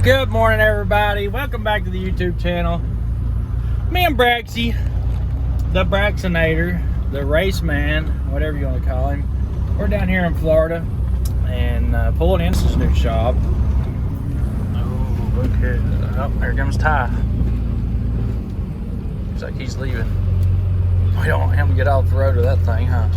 Good morning, everybody. Welcome back to the YouTube channel. Me and Braxy, the Braxtonator, the race man, whatever you want to call him. We're down here in Florida and pulling into this new shop. Oh, look here. Oh, there comes Ty. Looks like he's leaving. We don't want him to get off the road with that thing, huh?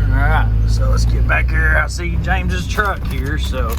Alright, so let's get back here. I see James's truck here, so.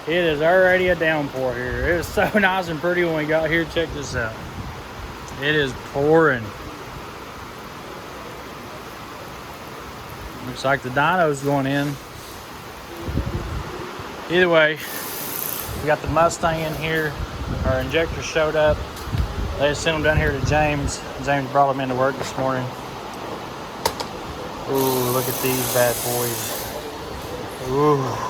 It is already a downpour here. It was so nice and pretty when we got here. Check this out. It is pouring. Looks like the dyno's going in. Either way, we got the Mustang in here. Our injectors showed up. They just sent them down here to James. James brought them into work this morning. Ooh, look at these bad boys. Ooh.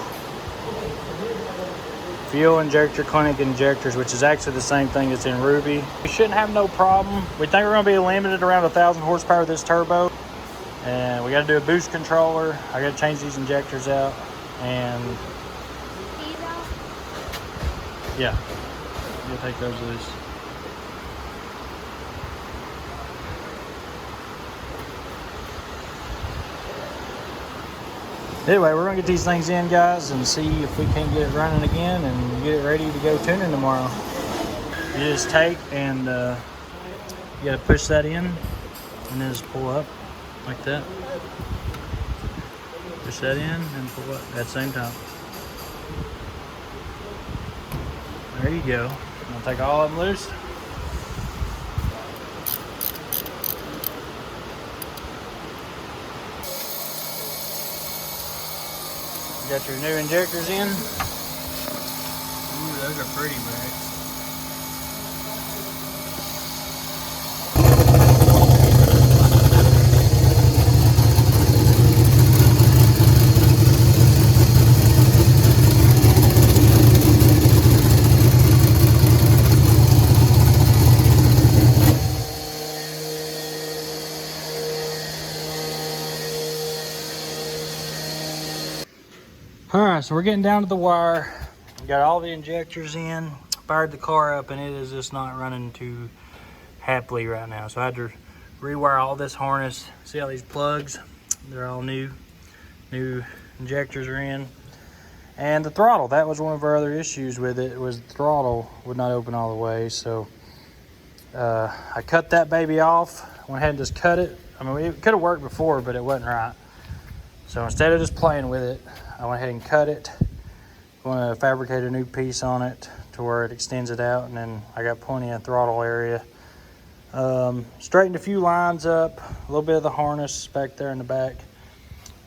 Fuel injector, clinic injectors, which is actually the same thing that's in Ruby. We shouldn't have no problem. We think we're going to be limited around 1,000 horsepower with this turbo. And we got to do a boost controller. I got to change these injectors out. And yeah, you'll take those loose. Anyway, we're gonna get these things in, guys, and see if we can get it running again and get it ready to go tuning tomorrow. You just take and you gotta push that in and then just pull up like that. Push that in and pull up at the same time. There you go. I'll take all of them loose. Got your new injectors in. Ooh, those are pretty, Max. All right, so we're getting down to the wire. We got all the injectors in, fired the car up, and it is just not running too happily right now. So I had to rewire all this harness. See all these plugs? They're all new. New injectors are in. And the throttle, that was one of our other issues with it, was the throttle would not open all the way. So I cut that baby off, went ahead and just cut it. I mean, it could have worked before, but it wasn't right. So instead of just playing with it, I went ahead and cut it. I'm going to fabricate a new piece on it to where it extends it out, and then I got plenty of throttle area. Straightened a few lines up, a little bit of the harness back there in the back.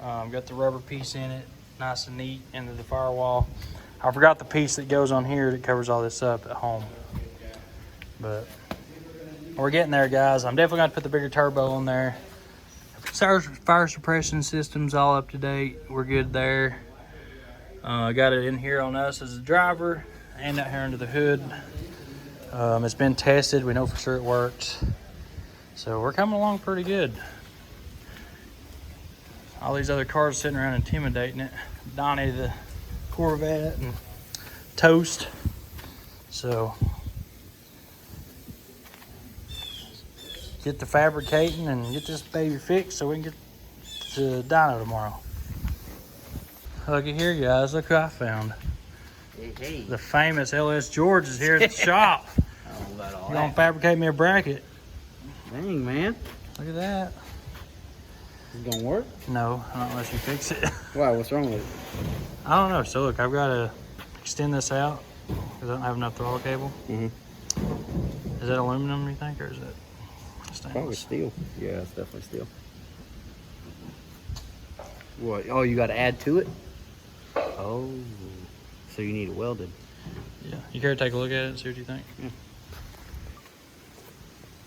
Got the rubber piece in it, nice and neat, into the firewall. I forgot the piece that goes on here that covers all this up at home. But we're getting there, guys. I'm definitely going to put the bigger turbo on there. Fire suppression system's all up to date. We're good there. I got it in here on us as a driver and out here under the hood. It's been tested. We know for sure it works. So we're coming along pretty good. All these other cars sitting around intimidating it. Donnie the Corvette and Toast. So get to fabricating and get this baby fixed so we can get to dyno tomorrow. Looky here, guys. Look who I found. Hey. The famous LS George is here at the shop. I don't know about all You gonna fabricate me a bracket? Dang, man. Look at that. Is it gonna work? No, not unless you fix it. Why? What's wrong with it? I don't know. So look, I've got to extend this out because I don't have enough throttle cable. Is that aluminum, you think, or is it stainless? Probably steel. Yeah, it's definitely steel. What? Oh, you got to add to it? Oh, so you need it welded. Yeah. You care to take a look at it and see what you think? Yeah.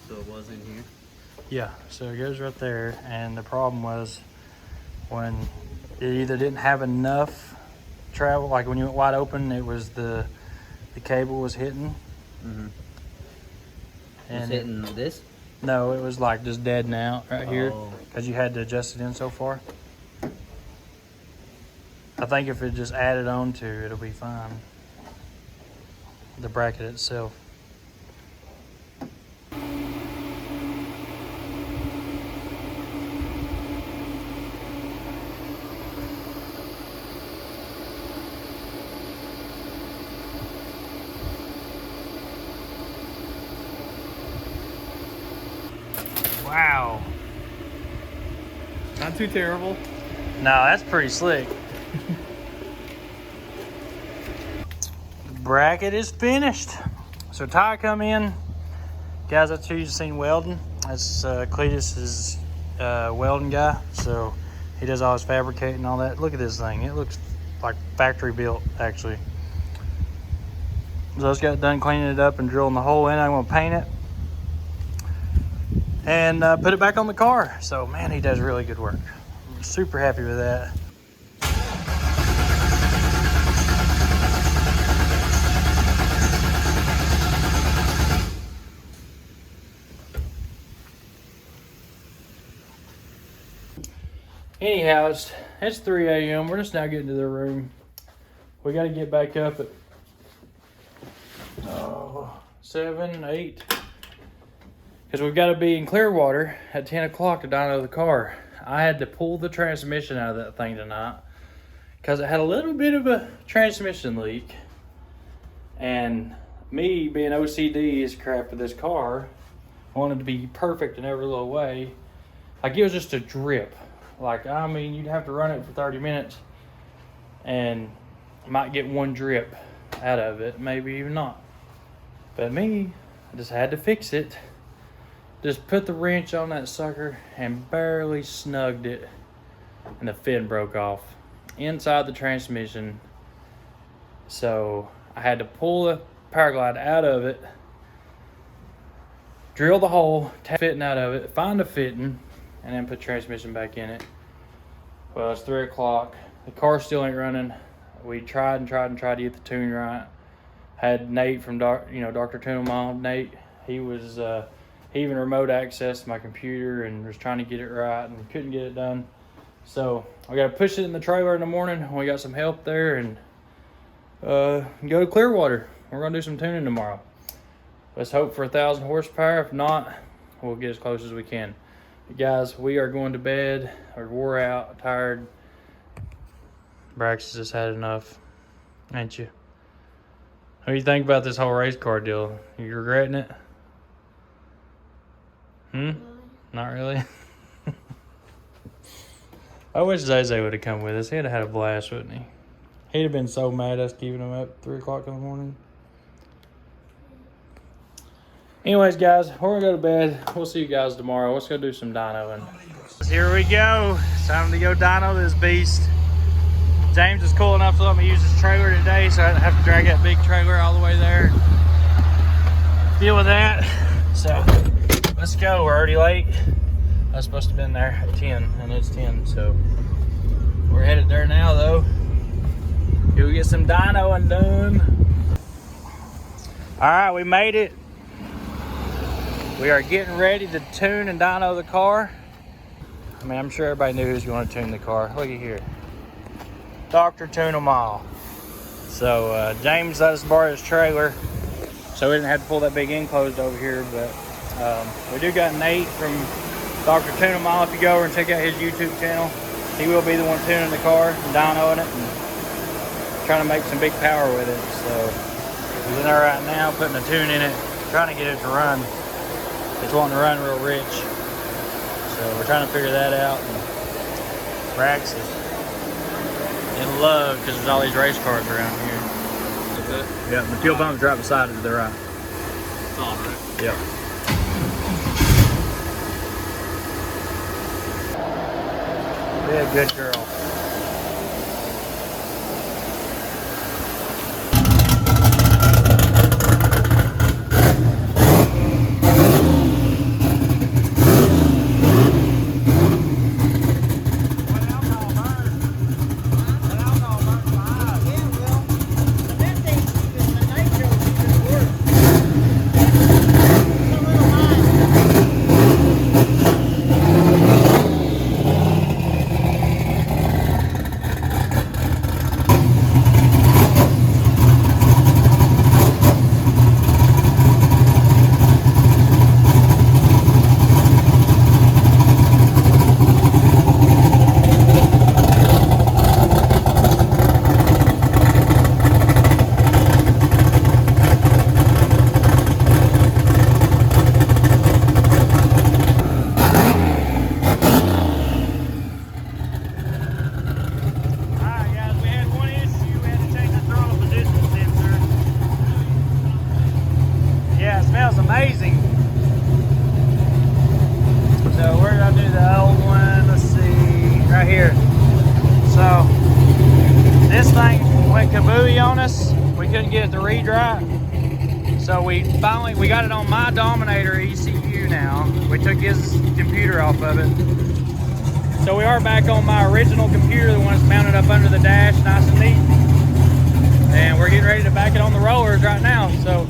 So it was in here? Yeah, so it goes right there, and the problem was when it either didn't have enough travel, like when you went wide open, it was the cable was hitting. And hitting this? No, it was like just deading out right here because you had to adjust it in so far. I think if it just added on to it, it'll be fine. The bracket itself. Wow. Not too terrible. No, that's pretty slick. Bracket is finished. So Ty come in. Guys, that's who you've seen welding. That's Cletus's welding guy. So he does all his fabricating and all that. Look at this thing. It looks like factory built, actually. So I just got done cleaning it up and drilling the hole in. I'm gonna paint it and put it back on the car. So man, he does really good work. I'm super happy with that. Anyhow, it's 3 a.m. We're just now getting to the room. We got to get back up at 7, 8. Because we've got to be in Clearwater at 10 o'clock to dyno the car. I had to pull the transmission out of that thing tonight because it had a little bit of a transmission leak. And me being OCD as crap with this car, wanted to be perfect in every little way. Like it was just a drip. Like, I mean, you'd have to run it for 30 minutes and might get one drip out of it, maybe even not. But me, I just had to fix it. Just put the wrench on that sucker and barely snugged it, and the fin broke off inside the transmission. So I had to pull the power glide out of it, drill the hole, take the fitting out of it, find the fitting, and then put transmission back in it. Well, it's 3 o'clock. The car still ain't running. We tried to get the tune right. Had Nate from Dr. Tunemall. Nate, he was he even remote accessed my computer and was trying to get it right and couldn't get it done. So I got to push it in the trailer in the morning. We got some help there and go to Clearwater. We're gonna do some tuning tomorrow. Let's hope for 1,000 horsepower. If not, we'll get as close as we can. But guys, we are going to bed. We're wore out, tired. Braxton just had enough, ain't you? What do you think about this whole race car deal? You regretting it? Not really? I wish Zay would have come with us. He'd have had a blast, wouldn't he? He'd have been so mad at us keeping him up 3 o'clock in the morning. Anyways, guys, we're gonna go to bed. We'll see you guys tomorrow. Let's go do some dynoing. Here we go. It's time to go dyno this beast. James is cool enough to let me use his trailer today, so I don't have to drag that big trailer all the way there. Deal with that. So let's go. We're already late. I was supposed to have been there at 10, and it's 10, so we're headed there now, though. Go get some dynoing done. All right, we made it. We are getting ready to tune and dyno the car. I mean, I'm sure everybody knew who's going to tune the car. Look at here. Dr. Tunemall. So James let us borrow his trailer, so we didn't have to pull that big enclosed over here, but we do got Nate from Dr. Tunemall. If you go over and check out his YouTube channel, he will be the one tuning the car and dynoing it and trying to make some big power with it. So he's in there right now putting a tune in it, trying to get it to run. it's wanting to run real rich. So we're trying to figure that out. And Brax is in love because there's all these race cars around here. Yeah, the fuel pump's right beside it to the right. It's on, right? Yep. Be a good girl. Amazing. So we're gonna do the old one. Let's see, right here. So this thing went kabooey on us. We couldn't get it to read right. So we got it on my Dominator ECU now. We took his computer off of it. So we are back on my original computer, the one that's mounted up under the dash, nice and neat. And we're getting ready to back it on the rollers right now. So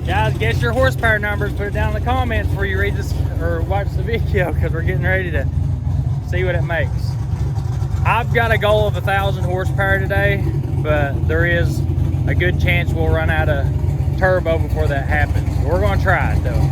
guys, guess your horsepower numbers, put it down in the comments before you read this or watch the video, because we're getting ready to see what it makes. I've got a goal of 1,000 horsepower today, but there is a good chance we'll run out of turbo before that happens. We're gonna try it though.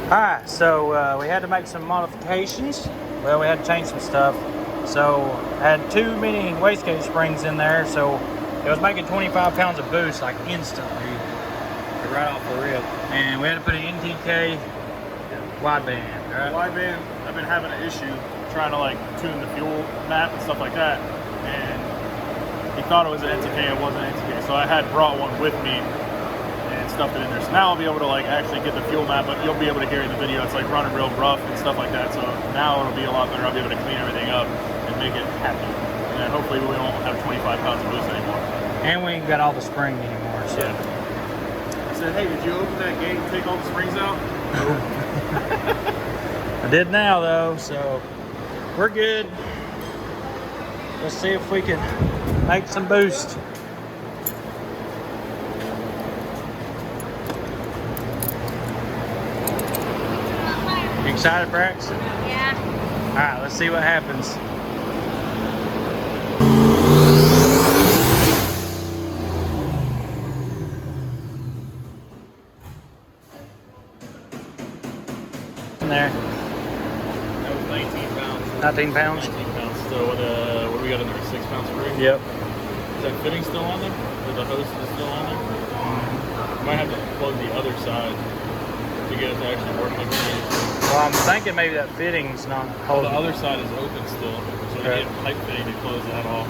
Alright, so we had to make some modifications. Well, we had to change some stuff. So I had too many wastegate springs in there, so it was making 25 pounds of boost like instantly, right off the rip. And we had to put an NTK wideband, right? Wideband, I've been having an issue trying to like tune the fuel map and stuff like that. And he thought it was an NTK, it wasn't an NTK. So I had brought one with me and stuffed it in there. So now I'll be able to like actually get the fuel map, but you'll be able to hear in the video. It's like running real rough and stuff like that. So now it'll be a lot better. I'll be able to clean everything up and make it happy. And then hopefully we won't have 25 pounds of boost anymore. And we ain't got all the spring anymore, so. Yeah. I said, hey, did you open that gate and take all the springs out? I did now though, so we're good. Let's see if we can make some boost. You excited, Braxton? Yeah. All right, let's see what happens. In there. That was 19 pounds. 19 pounds? 19 pounds. So what do we got in there? 6 pounds free? right? Yep. Is that fitting still on there? Or the hose is still on there? You might have to plug the other side to get it to actually work like it is. Well, I'm thinking maybe that fitting's not Well, holding. the other side is open still, so Okay. you need a pipe fitting to close that off.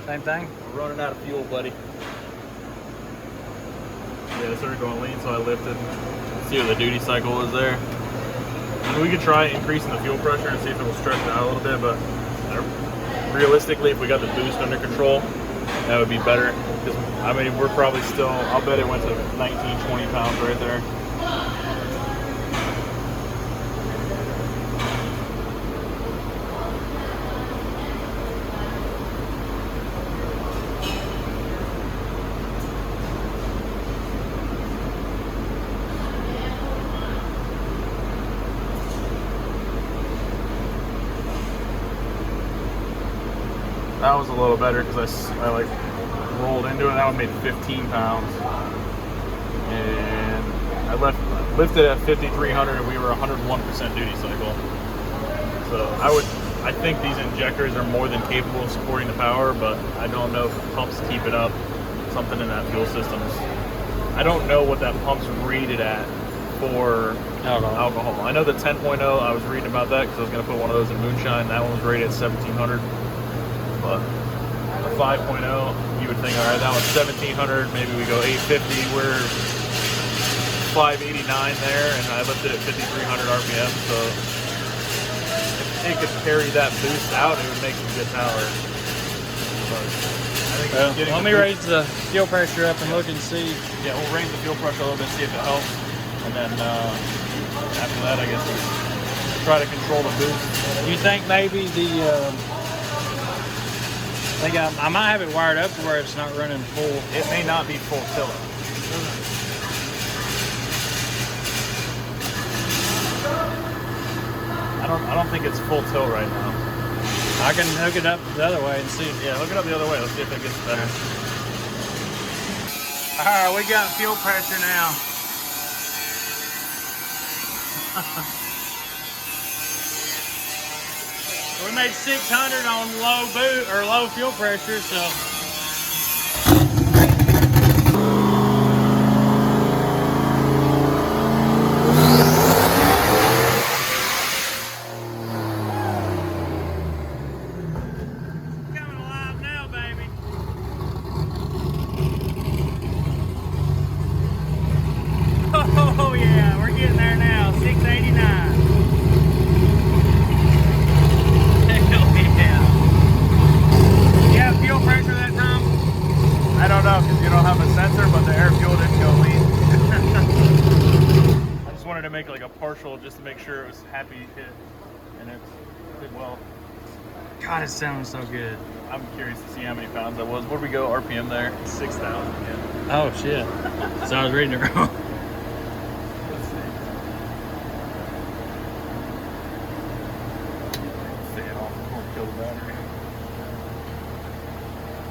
Same thing? We're running out of fuel, buddy. Yeah, it started going lean, so I lifted. See what the duty cycle was there. And we could try increasing the fuel pressure and see if it will stretch it out a little bit, but realistically, if we got the boost under control, that would be better. Because, I mean, we're probably still, I'll bet it went to 19, 20 pounds right there. That was a little better because I like rolled into it. That one made 15 pounds, and I lifted at 5,300, and we were 101% duty cycle. So I think these injectors are more than capable of supporting the power, but I don't know if the pumps keep it up. Something in that fuel system. I don't know what that pump's rated at for alcohol. I know the 10.0. I was reading about that because I was going to put one of those in moonshine. That one was rated at 1,700. But a 5.0, you would think, all right, that was 1,700, maybe we go 850, we're 589 there, and I lifted at 5,300 RPM, so if it could carry that boost out, it would make some good power. But I think let me raise the fuel pressure up and look and see. Yeah, we'll raise the fuel pressure a little bit, see if it helps, and then after that, I guess we'll try to control the boost. You think maybe the... I might have it wired up to where it's not running full. It may not be full tilt. I don't think it's full tilt right now. I can hook it up the other way and see. Yeah, hook it up the other way. Let's see if it gets better. All right, we got fuel pressure now. We made 600 on low fuel pressure, so. Coming alive now, baby. Oh yeah, we're getting there now. 689. Fuel pressure that time? I don't know because you don't have a sensor, but the air fuel didn't go lean. I just wanted to make like a partial just to make sure it was happy hit, and it did well. God, it sounds so good. I'm curious to see how many pounds that was. Where did we go RPM there? 6,000. Yeah. Oh shit. So I was reading it wrong. Let's see. Stay off before we kill the battery.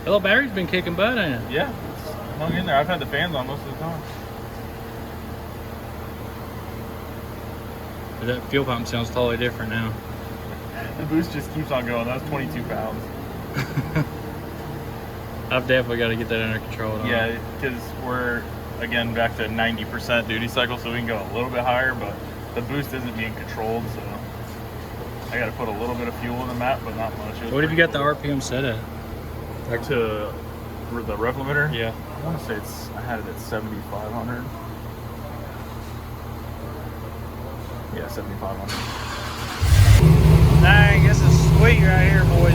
The little battery's been kicking butt, ain't it? Yeah, it's hung in there. I've had the fans on most of the time. But that fuel pump sounds totally different now. The boost just keeps on going. That's 22 pounds. I've definitely got to get that under control. Yeah, because we're, again, back to 90% duty cycle, so we can go a little bit higher, but the boost isn't being controlled, so I got to put a little bit of fuel in the map, but not much. What have you got the RPM set at? To the rev limiter? Yeah. I want to say I had it at 7,500. Yeah, 7,500. Dang, this is sweet right here, boys.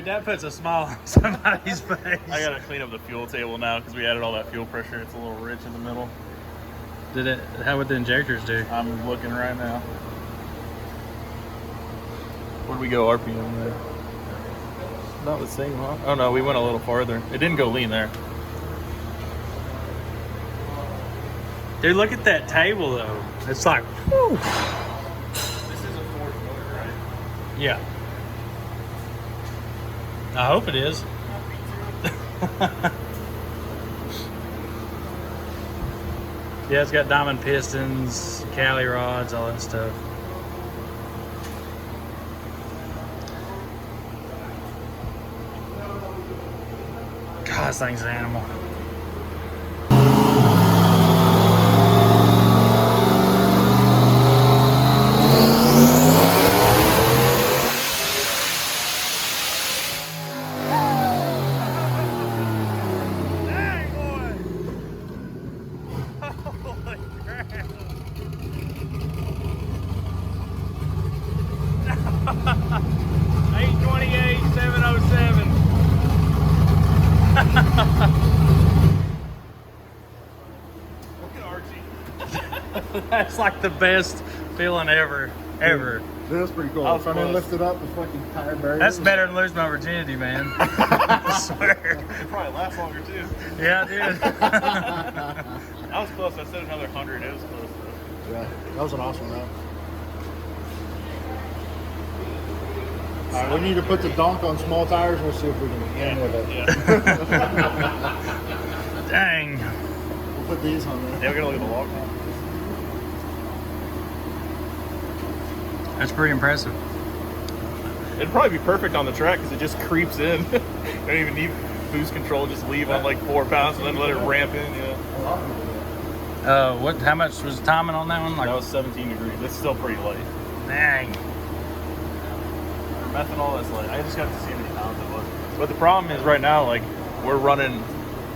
That puts a smile on somebody's face. I gotta clean up the fuel table now because we added all that fuel pressure. It's a little rich in the middle. Did it? How would the injectors do? I'm looking right now. Where'd we go RPM there? Not the same, huh? Oh no, we went a little farther. It didn't go lean there. Dude, look at that table though. It's like, whew. This is a Ford motor, right? Yeah. I hope it is. Yeah, it's got diamond pistons, Cali rods, all that stuff. God, this thing's an animal. That's like the best feeling ever. That's pretty cool. I was Front end close. lifted up, the fucking tire barrier. That's better than losing my virginity, man. I swear. It probably lasts longer too. Yeah, dude. I was close. I said another 100. It was close though. Yeah, that was an awesome round. All right, we need to put the donk on small tires. We'll see if we can end with it. Yeah. Dang. We'll put these on there. Yeah, we're gonna look at the log now. That's pretty impressive. It'd probably be perfect on the track because it just creeps in. You don't even need boost control. Just leave on like 4 pounds and then let it ramp in. Yeah. What? How much was the timing on that one? Like, That was 17 degrees. That's still pretty light. dang. Methanol is light. I just got to see how many pounds it was. But the problem is right now, like we're running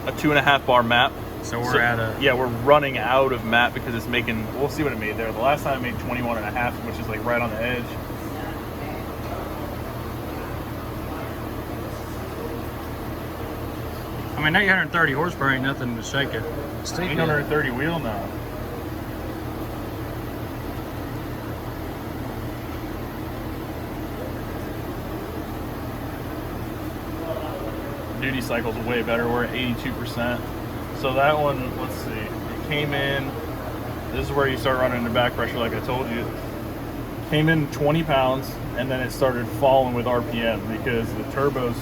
a 2.5 bar map. So we're at a. Yeah, we're running out of map because it's making. We'll see what it made there. The last time it made 21.5, which is like right on the edge. I mean, 830 horsepower ain't nothing to shake it. 830 wheel now. Duty cycle's way better. We're at 82%. So that one, let's see, it came in. This is where you start running into back pressure, like I told you. Came in 20 pounds, and then it started falling with RPM because the turbos.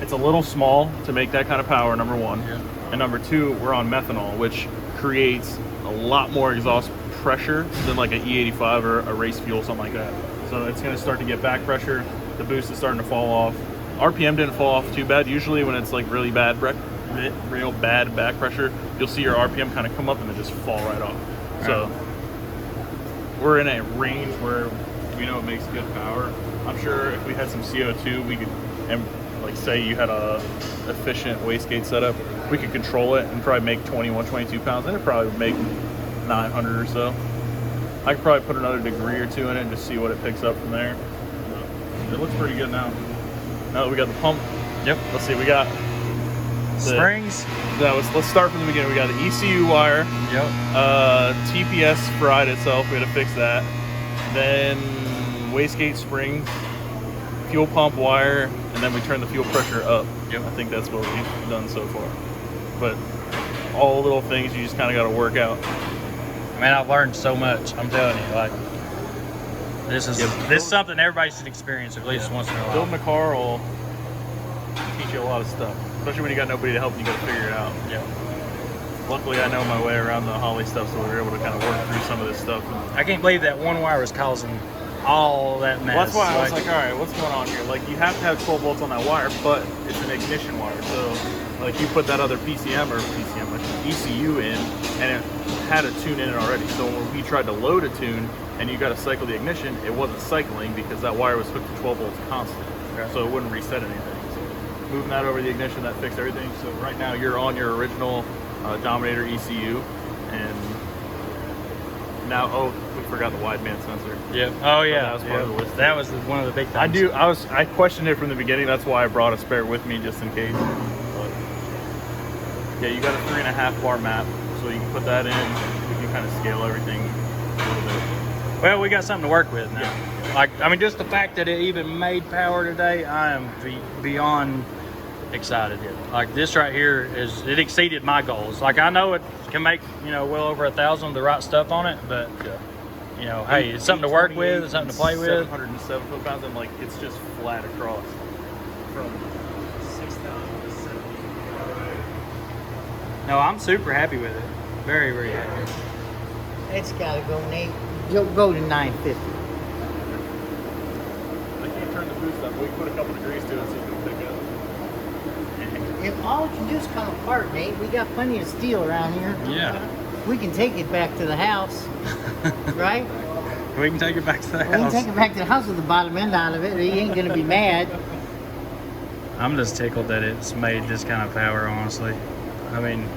It's a little small to make that kind of power, number one. Yeah. And number two, we're on methanol, which creates a lot more exhaust pressure than like an E85 or a race fuel, something like that. So it's going to start to get back pressure. The boost is starting to fall off. RPM didn't fall off too bad. Usually when it's like really bad, real bad back pressure, you'll see your RPM kind of come up and then just fall right off. So we're in a range where we know it makes good power. I'm sure if we had some CO2, we could, and like say you had a efficient wastegate setup, we could control it and probably make 21, 22 pounds, and it probably would make 900 or so. I could probably put another degree or two in it and just see what it picks up from there. It looks pretty good now. Now that we got the pump. Yep. Let's see, we got Springs. let's start from the beginning. We got the ECU wire. Yep. TPS fried itself. We had to fix that. Then wastegate springs, fuel pump wire, and then we turn the fuel pressure up. Yep. I think that's what we've done so far. but all little things you just kind of got to work out. Man, I've learned so much. I'm telling you, like this is something everybody should experience at least once in a while. Building a car will teach you a lot of stuff, especially when you got nobody to help and you got to figure it out. Yeah. Luckily, I know my way around the Holly stuff, so we were able to kind of work through some of this stuff. I can't believe that one wire was causing all that mess. Well, that's why I was like, all right, what's going on here? Like, you have to have 12 volts on that wire, but it's an ignition wire. So, like, you put that other ECU in, and it had a tune in it already. So when we tried to load a tune, and you got to cycle the ignition, it wasn't cycling because that wire was hooked to 12 volts constant. Okay. So it wouldn't reset anything. So moving that over the ignition, that fixed everything. So right now you're on your original Dominator ECU, and now, oh, we forgot the wideband sensor. Yeah. Oh yeah. That was part of the list. That was one of the big things. I questioned it from the beginning. That's why I brought a spare with me just in case. But yeah, you got a 3.5 bar map, so you can put that in. We can kind of scale everything a little bit. Well, we got something to work with now. Yeah. Like, I mean, just the fact that it even made power today, I am beyond excited. Like, this right here it exceeded my goals. Like, I know it can make, well over 1,000 with the right stuff on it, but you know, hey, it's something to work with, it's something to play with. 707 foot-pounds, and like it's just flat across from 6,000 to 70. No, I'm super happy with it. Very, very happy. It's gotta go, Nate. Go to 950. I can't turn the boost up, but we can put a couple degrees to it so you can pick up. If all you can do is come apart, Nate, we got plenty of steel around here. Yeah. We can take it back to the house, right? We can take it back to the We can house. take it back to the house with the bottom end out of it. He ain't gonna be mad. I'm just tickled that it's made this kind of power, honestly. I mean,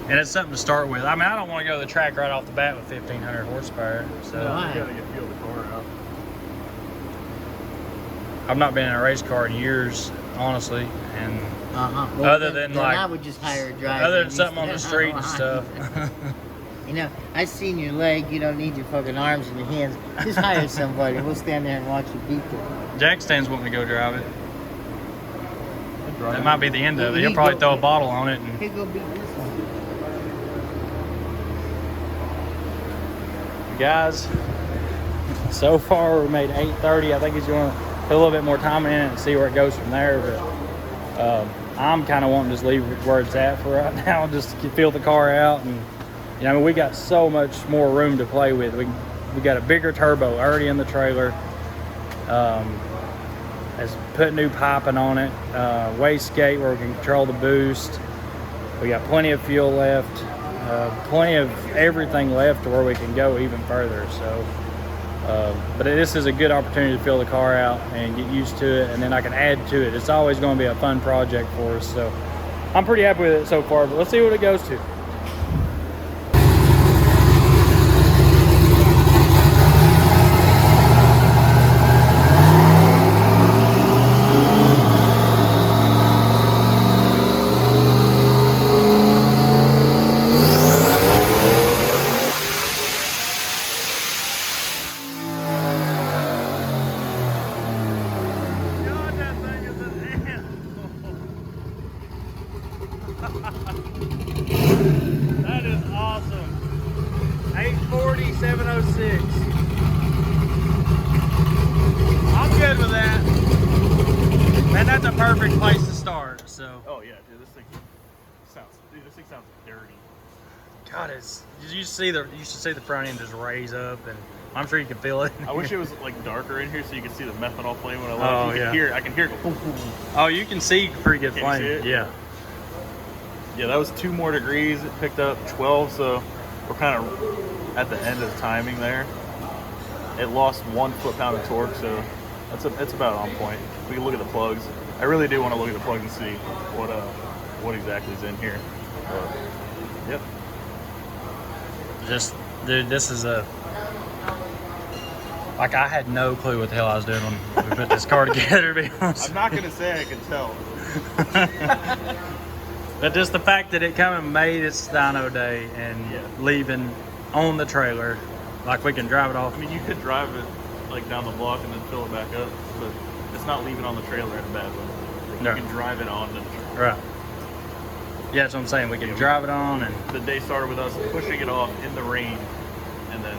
and it's something to start with. I mean, I don't want to go to the track right off the bat with 1,500 horsepower. So Right. You gotta get feel the car out. I've not been in a race car in years, honestly, and Uh-huh. Other than, like- I would just hire a driver. other than something on the street and stuff. You know, I seen your leg. You don't need your fucking arms and your hands. Just hire somebody. We'll stand there and watch you beat them. Jack Stan's wanting to go drive it. Drive That it. might be the end of it. He He'll probably go- throw a bottle on it. And Here, go beat this one. guys, so far we made 8:30. I think he's going to put a little bit more time in it and see where it goes from there. But I'm kind of wanting to just leave it where it's at for right now, just to feel the car out. And I mean, we got so much more room to play with. We got a bigger turbo already in the trailer. Has put new piping on it, wastegate where we can control the boost. We got plenty of fuel left, plenty of everything left to where we can go even further. So, but this is a good opportunity to fill the car out and get used to it, and then I can add to it. It's always going to be a fun project for us. So I'm pretty happy with it so far, but let's see what it goes to. That is awesome. 840, 706. I'm good with that. Man, that's a perfect place to start. So, Oh yeah, dude, this thing sounds dirty. God, you should see the front end just raise up, and I'm sure you can feel it. I wish it was like darker in here so you could see the methanol flame when I Oh, load. yeah. I can hear it go boom, boom, boom. Oh, you can see pretty good Can you flame. see it? Yeah. Yeah, that was 2 more degrees. It picked up 12, so we're kind of at the end of the timing there. It lost 1 foot-pound of torque, so it's about on point. We can look at the plugs. I really do want to look at the plugs and see what exactly is in here. Yep. Just, dude, this is like, I had no clue what the hell I was doing when we put this car together, to be honest. I'm not gonna say I can tell. But just the fact that it come and made its dyno day and leaving on the trailer, like we can drive it off. I mean, you could drive it like down the block and then fill it back up, but it's not leaving on the trailer in a bad way. You No. can drive it on the trailer. Right. Yeah, that's what I'm saying. We can drive it on, and The day started with us pushing it off in the rain, and then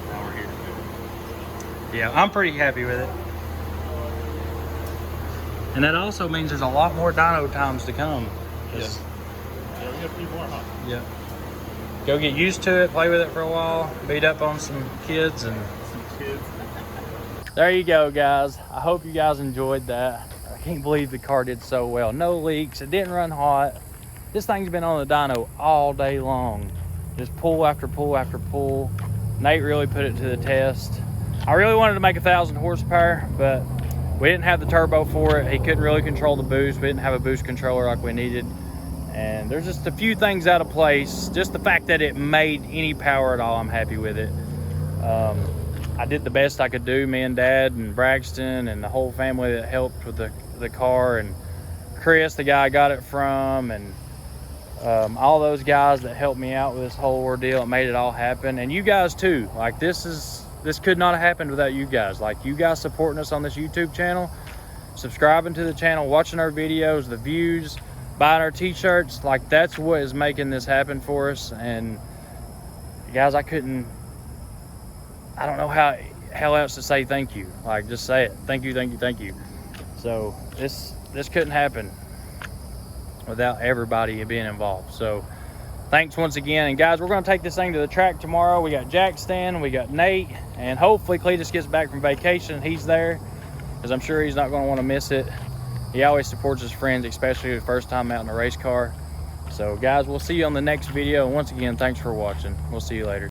now we're here. yeah, I'm pretty happy with it. And that also means there's a lot more dyno times to come. Yes. Yeah, we got a few more, huh? Yeah. Go get used to it, play with it for a while, beat up on some kids, and Some kids. there you go, guys. I hope you guys enjoyed that. I can't believe the car did so well. No leaks, it didn't run hot. This thing's been on the dyno all day long. Just pull after pull after pull. Nate really put it to the test. I really wanted to make 1,000 horsepower, but we didn't have the turbo for it. He couldn't really control the boost. We didn't have a boost controller like we needed. And there's just a few things out of place. Just the fact that it made any power at all, I'm happy with it. I did the best I could do, me and Dad and Braxton and the whole family that helped with the car, and Chris, the guy I got it from, and all those guys that helped me out with this whole ordeal. It made it all happen. And you guys too. Like, this could not have happened without you guys. Like, you guys supporting us on this YouTube channel, subscribing to the channel, watching our videos, the views, buying our t-shirts. Like, that's what is making this happen for us. And guys, I don't know how else to say thank you. Like, just say it. Thank you, thank you, thank you. So this couldn't happen without everybody being involved. So thanks once again. And guys, we're going to take this thing to the track tomorrow. We got Jack Stan, we got Nate, and hopefully Cletus gets back from vacation. He's there, because I'm sure he's not going to want to miss it. He always supports his friends, especially the first time out in a race car. So guys, we'll see you on the next video. And once again, thanks for watching. We'll see you later.